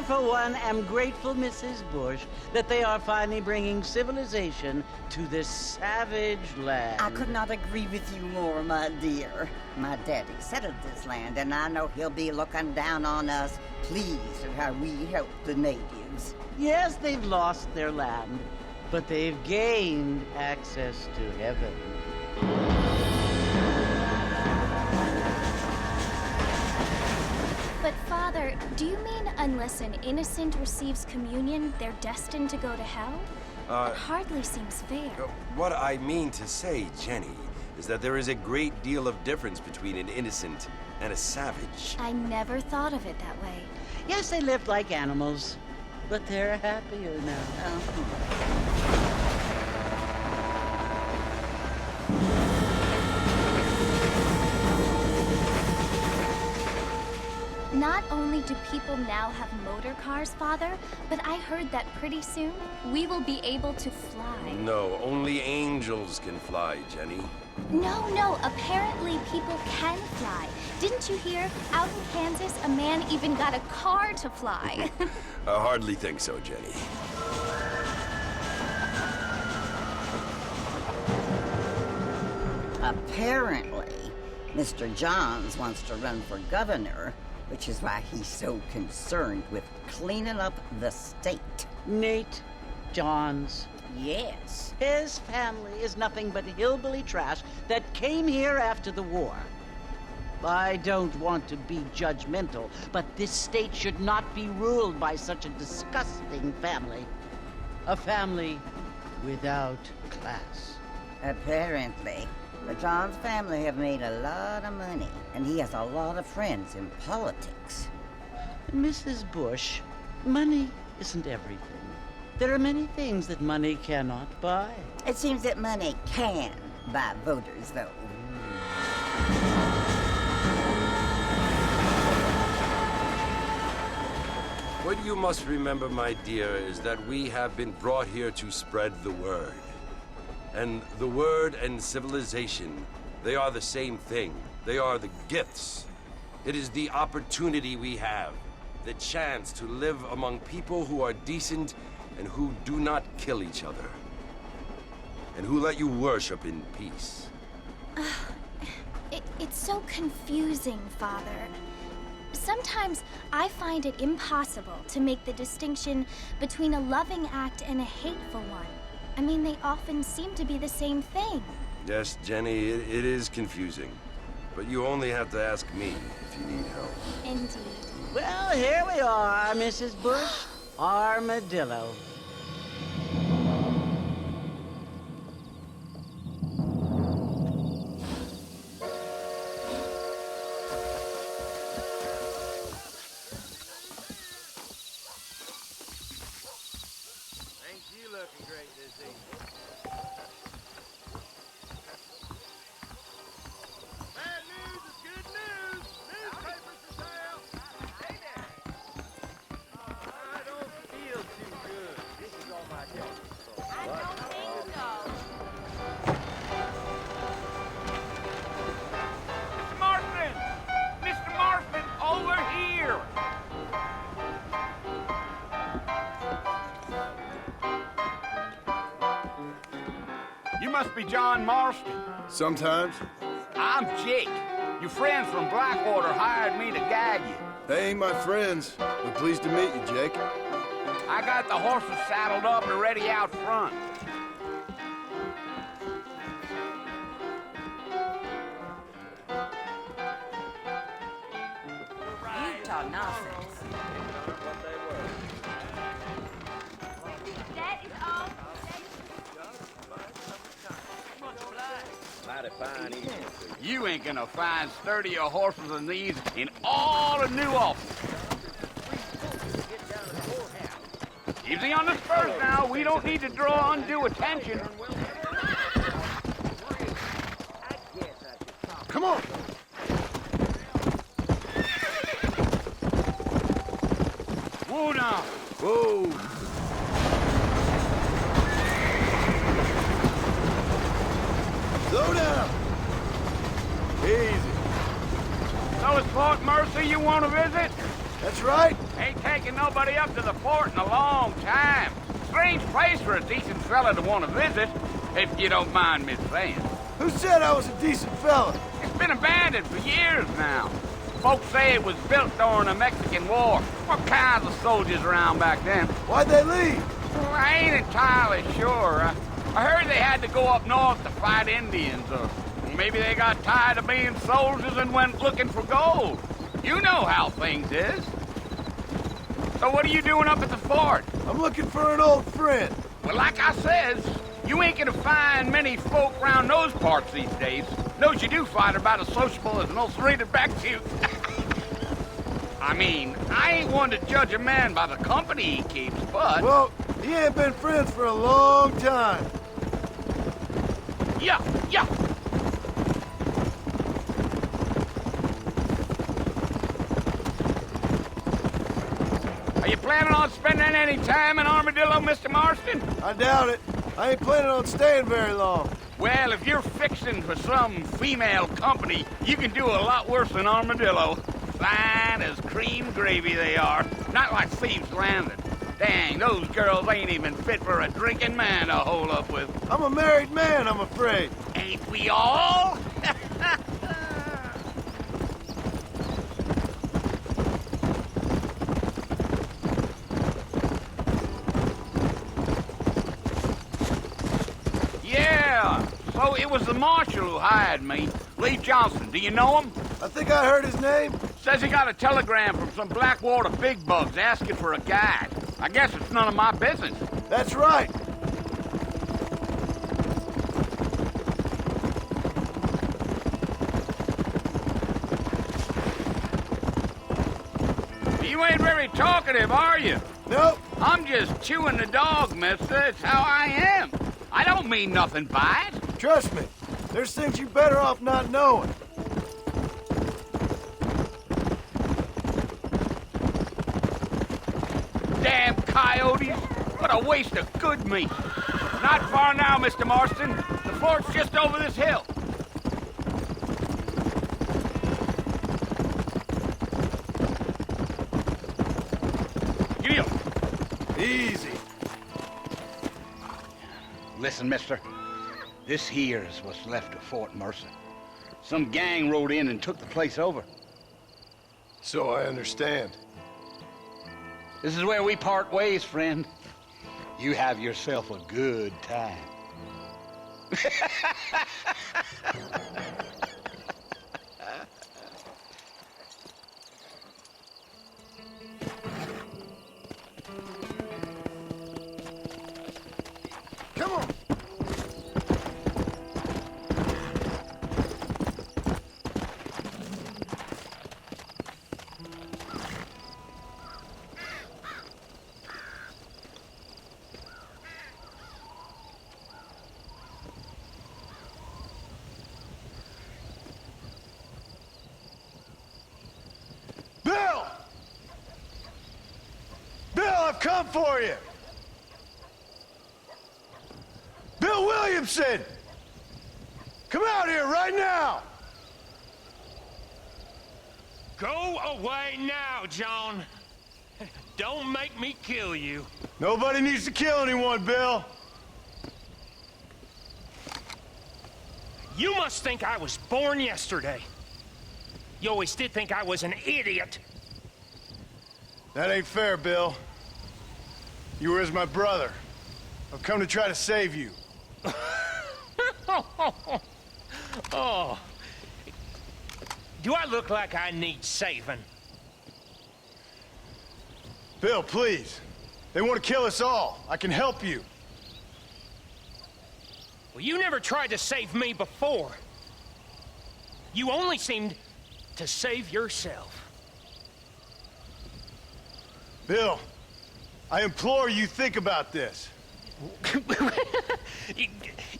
I, for one, am grateful, Mrs. Bush, that they are finally bringing civilization to this savage land. I could not agree with you more, my dear. My daddy settled this land, and I know he'll be looking down on us, pleased at how we help the natives. Yes, they've lost their land, but they've gained access to heaven. But Father, do you mean unless an innocent receives communion, they're destined to go to hell? That hardly seems fair. What I mean to say, Jenny, is that there is a great deal of difference between an innocent and a savage. I never thought of it that way. Yes, they lived like animals, but they're happier now. Not only do people now have motor cars, Father, but I heard that pretty soon we will be able to fly. No, only angels can fly, Jenny. No, apparently people can fly. Didn't you hear? Out in Kansas, a man even got a car to fly. I hardly think so, Jenny. Apparently, Mr. Johns wants to run for governor, which is why he's so concerned with cleaning up the state. Nate Johns. Yes. His family is nothing but hillbilly trash that came here after the war. I don't want to be judgmental, but this state should not be ruled by such a disgusting family. A family without class. Apparently. The Johns family have made a lot of money, and he has a lot of friends in politics. Mrs. Bush, money isn't everything. There are many things that money cannot buy. It seems that money can buy voters, though. What you must remember, my dear, is that we have been brought here to spread the word. And the word and civilization, they are the same thing. They are the gifts. It is the opportunity we have, the chance to live among people who are decent and who do not kill each other, and who let you worship in peace. It's so confusing, Father. Sometimes I find it impossible to make the distinction between a loving act and a hateful one. I mean, they often seem to be the same thing. Yes, Jenny, it is confusing. But you only have to ask me if you need help. Indeed. Well, here we are, Mrs. Bush. Armadillo. Looking great this evening. Bad news is good news. Newspapers for sale. Hey there. I don't feel too good. This is all my job. I don't think so. Mr. Marston! Mr. Marston, over here! You must be John Marston. Sometimes. I'm Jake. Your friends from Blackwater hired me to guide you. They ain't my friends, but pleased to meet you, Jake. I got the horses saddled up and ready out front. You talk nonsense. That is all. You ain't gonna find sturdier horses than these in all the New Office. Easy on the spurs now. We don't need to draw undue attention. Come on! Whoa now. Whoa! Slow down! Easy. So it's Fort Mercy you want to visit? That's That's right. Ain't taken nobody up to the fort in a long time. Strange place for a decent fella to want to visit, if you don't mind me saying. Who said I was a decent fella? It's been abandoned for years now. Folks say it was built during the Mexican War. What kinds of soldiers around back then? Why'd they leave? Well, I ain't entirely sure. I heard they had to go up north to fight Indians, or maybe they got tired of being soldiers and went looking for gold. You know how things is. So what are you doing up at the fort? I'm looking for an old friend. Well, like I says, you ain't gonna find many folk around those parts these days. Those you do find are about as sociable as an ulcerated back tooth. I mean, I ain't one to judge a man by the company he keeps, but... Well, he ain't been friends for a long time. Yeah. Are you planning on spending any time in Armadillo, Mr. Marston? I doubt it. I ain't planning on staying very long. Well, if you're fixing for some female company, you can do a lot worse than Armadillo. Fine as cream gravy they are. Not like Thieves Landing. Dang, those girls ain't even fit for a drinking man to hole up with. I'm a married man, I'm afraid. Ain't we all? Yeah, so it was the marshal who hired me. Lee Johnson, do you know him? I think I heard his name. Says he got a telegram from some Blackwater big bugs asking for a guide. I guess it's none of my business. That's right. You ain't very talkative, are you? Nope. I'm just chewing the dog, mister. It's how I am. I don't mean nothing by it. Trust me. There's things you better off not knowing. Damn coyotes. What a waste of good meat. Not far now, Mr. Marston. The fort's just over this hill. Easy. Listen, mister. This here is what's left of Fort Mercer. Some gang rode in and took the place over. So I understand. This is where we part ways, friend. You have yourself a good time. Come on. Bill! Bill, I've come for you! Bill Williamson! Come out here right now! Go away now, John. Don't make me kill you. Nobody needs to kill anyone, Bill. You must think I was born yesterday. You always did think I was an idiot. That ain't fair, Bill. You were as my brother. I've come to try to save you. Oh. Do I look like I need saving? Bill, please. They want to kill us all. I can help you. Well, you never tried to save me before. You only seemed to save yourself. Bill, I implore you think about this.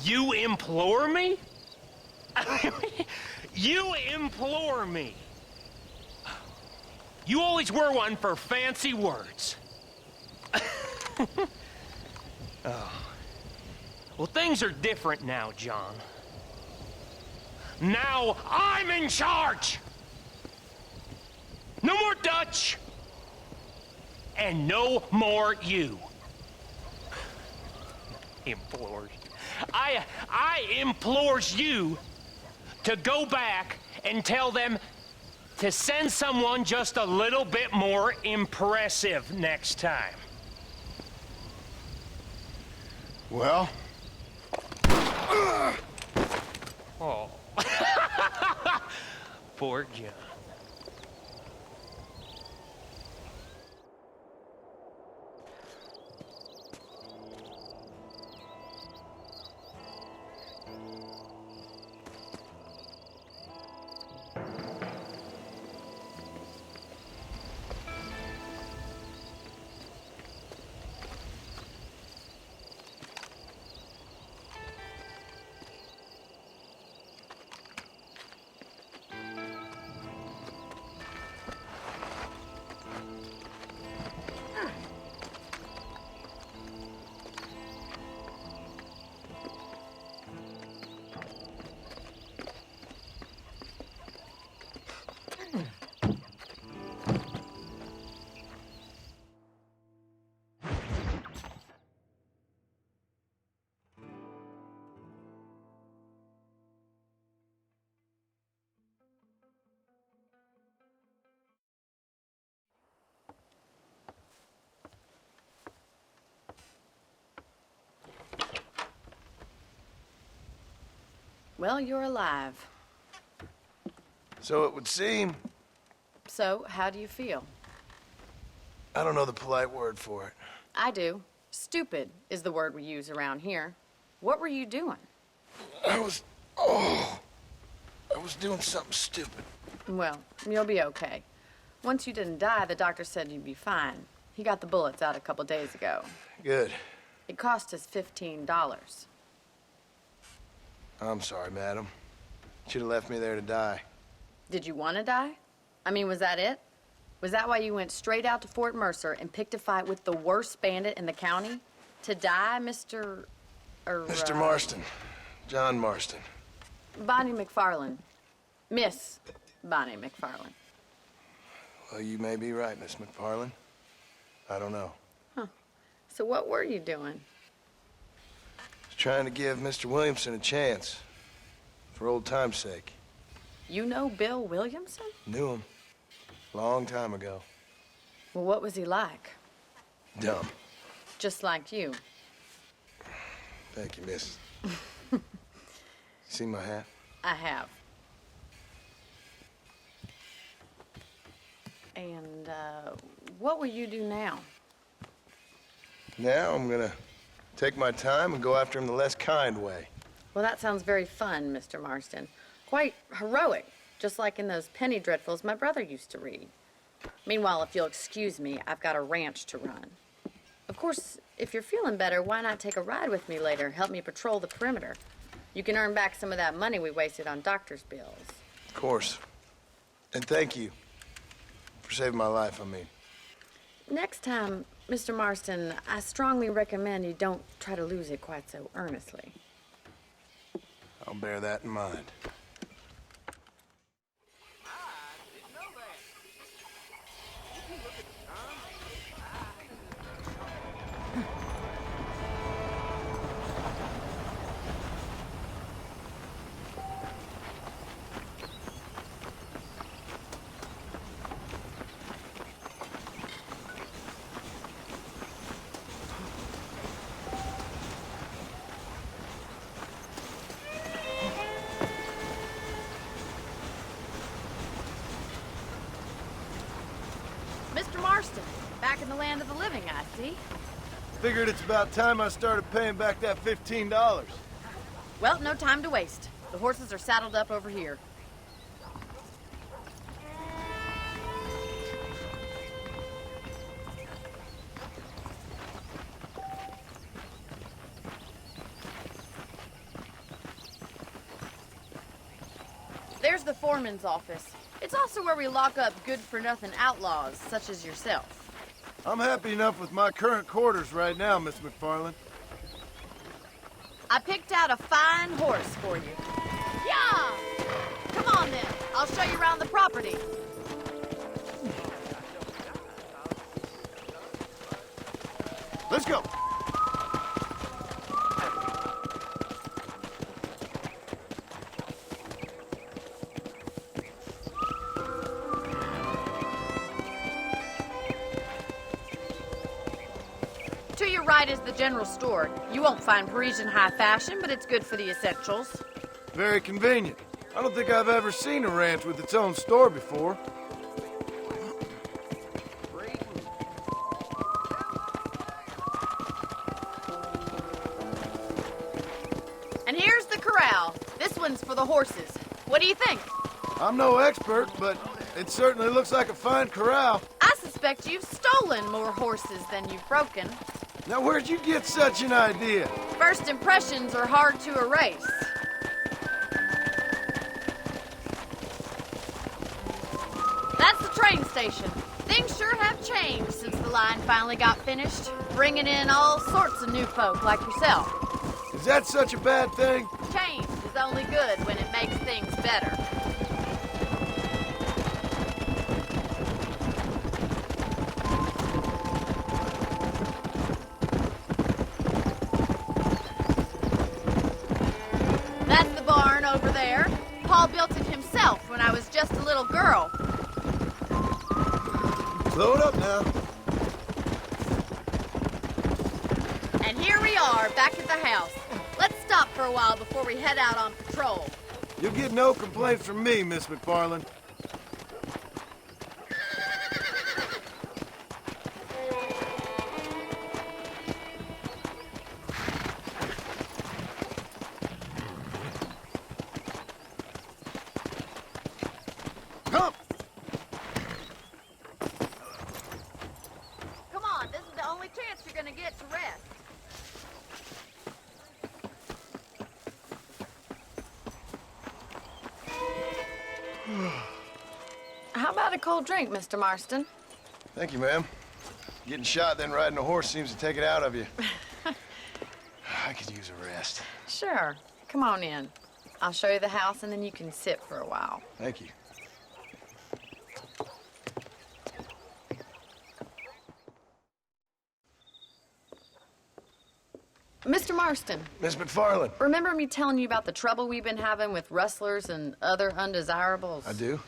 You implore me? You implore me. You always were one for fancy words. Oh. Well, things are different now, John. Now I'm in charge! No more Dutch! and no more you. Implores. I implores you to go back and tell them to send someone just a little bit more impressive next time. Well? Oh. Poor John. Well, you're alive. So it would seem. So, how do you feel? I don't know the polite word for it. I do. Stupid is the word we use around here. What were you doing? I was doing something stupid. Well, you'll be okay. Once you didn't die, the doctor said you'd be fine. He got the bullets out a couple days ago. Good. It cost us $15. I'm sorry, madam. Should have left me there to die. Did you want to die? I mean, was that it? Was that why you went straight out to Fort Mercer and picked a fight with the worst bandit in the county? To die, Mr. Mr. Marston. John Marston. Bonnie McFarland. Miss Bonnie McFarland. Well, you may be right, Miss McFarland. I don't know. Huh. So what were you doing? Just trying to give Mr. Williamson a chance. For old time's sake. You know Bill Williamson? Knew him. Long time ago. Well, what was he like? Dumb. Just like you. Thank you, miss. See my hat? I have. And, what will you do now? Now I'm gonna take my time and go after him the less kind way. Well, that sounds very fun, Mr. Marston. Quite heroic, just like in those penny dreadfuls my brother used to read. Meanwhile, if you'll excuse me, I've got a ranch to run. Of course, if you're feeling better, why not take a ride with me later? Help me patrol the perimeter. You can earn back some of that money we wasted on doctor's bills. Of course. And thank you for saving my life, I mean. Next time, Mr. Marston, I strongly recommend you don't try to lose it quite so earnestly. I'll bear that in mind. Mr. Marston, back in the land of the living, I see. Figured it's about time I started paying back that $15. Well, no time to waste. The horses are saddled up over here. There's the foreman's office. It's also where we lock up good-for-nothing outlaws, such as yourself. I'm happy enough with my current quarters right now, Miss McFarland. I picked out a fine horse for you. Yeah! Come on, then. I'll show you around the property. Let's go. To your right is the general store. You won't find Parisian high fashion, but it's good for the essentials. Very convenient. I don't think I've ever seen a ranch with its own store before. And here's the corral. This one's for the horses. What do you think? I'm no expert, but it certainly looks like a fine corral. I suspect you've stolen more horses than you've broken. Now, where'd you get such an idea? First impressions are hard to erase. That's the train station. Things sure have changed since the line finally got finished, bringing in all sorts of new folk like yourself. Is that such a bad thing? Change is only good when it makes things better. That's the barn over there. Paul built it himself when I was just a little girl. Slow it up now. And here we are, back at the house. Let's stop for a while before we head out on patrol. You'll get no complaints from me, Miss McFarland. Come! Come on, this is the only chance you're gonna get to rest. How about a cold drink, Mr. Marston? Thank you, ma'am. Getting shot, then riding a horse seems to take it out of you. I could use a rest. Sure. Come on in. I'll show you the house and then you can sit for a while. Thank you. Mr. Marston, Miss McFarland. remember me telling you about the trouble we've been having with rustlers and other undesirables? I do.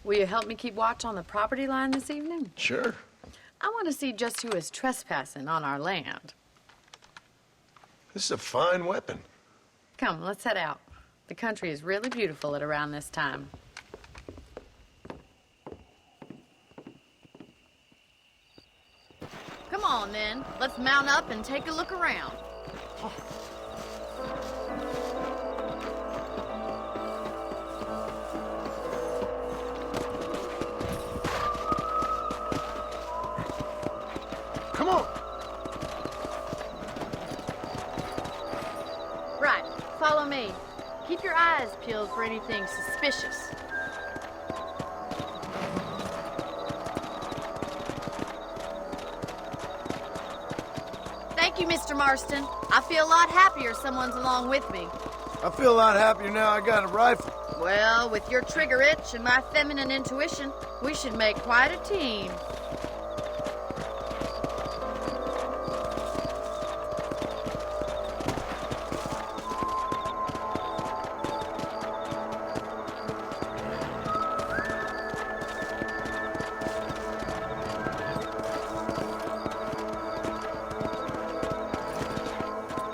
Will you help me keep watch on the property line this evening? Sure. I want to see just who is trespassing on our land. This is a fine weapon. Come, let's head out. The country is really beautiful at around this time. Come on, then. Let's mount up and take a look around. Come on. Right. Follow me. Keep your eyes peeled for anything suspicious. Thank you, Mr. Marston. I feel a lot happier someone's along with me. I feel a lot happier now I got a rifle. Well, with your trigger itch and my feminine intuition, we should make quite a team.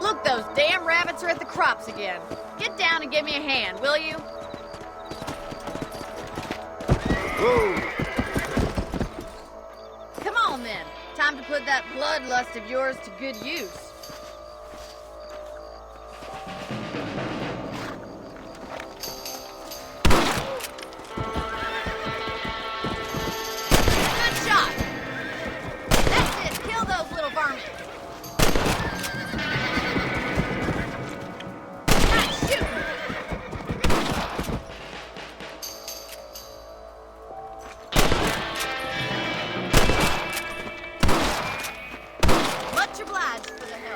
Look, those damn rabbits are at the crops again. Get down and give me a hand, will you? Whoa. Come on, then. Time to put that bloodlust of yours to good use. Good shot. That's it. Kill those little vermin. Nice shooting. Much obliged for the help.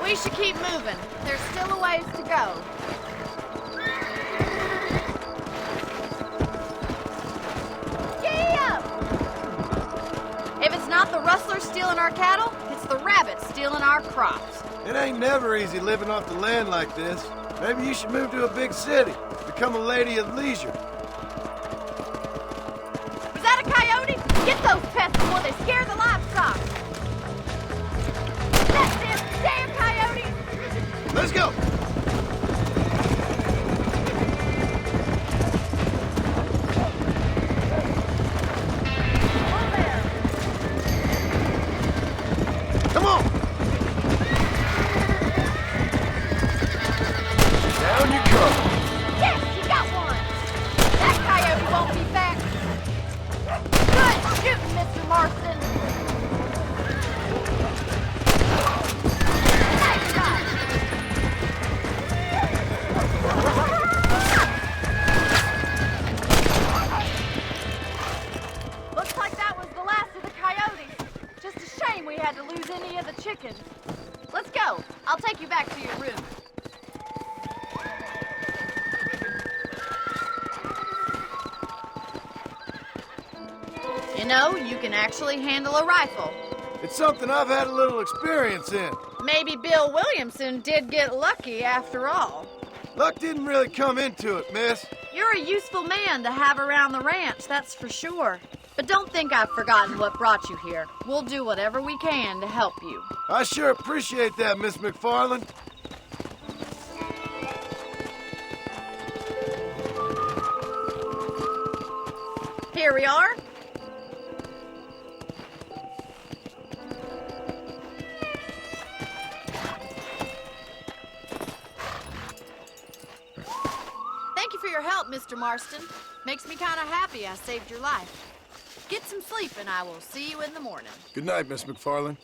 We should keep moving. There's still a ways to go. Giddy up! If it's not the rustlers stealing our cattle, it's the rabbits stealing our crops. It ain't never easy living off the land like this. Maybe you should move to a big city. Become a lady of leisure. Was that a coyote? Get those pests before they scare the livestock. That's them damn coyotes! Let's go! Come on! Down you come. Yes, you got one! That coyote won't be back. Good shooting, Mr. Marston. Nice shot. Looks like that was the last of the coyotes. Just a shame we had to lose any of the chickens. Let's go. I'll take you back to your room. You know, you can actually handle a rifle. It's something I've had a little experience in. Maybe Bill Williamson did get lucky after all. Luck didn't really come into it, miss. You're a useful man to have around the ranch, that's for sure. But don't think I've forgotten what brought you here. We'll do whatever we can to help you. I sure appreciate that, Miss McFarland. Here we are. Thank you for your help, Mr. Marston. Makes me kind of happy I saved your life. Get some sleep and I will see you in the morning. Good night, Miss McFarland.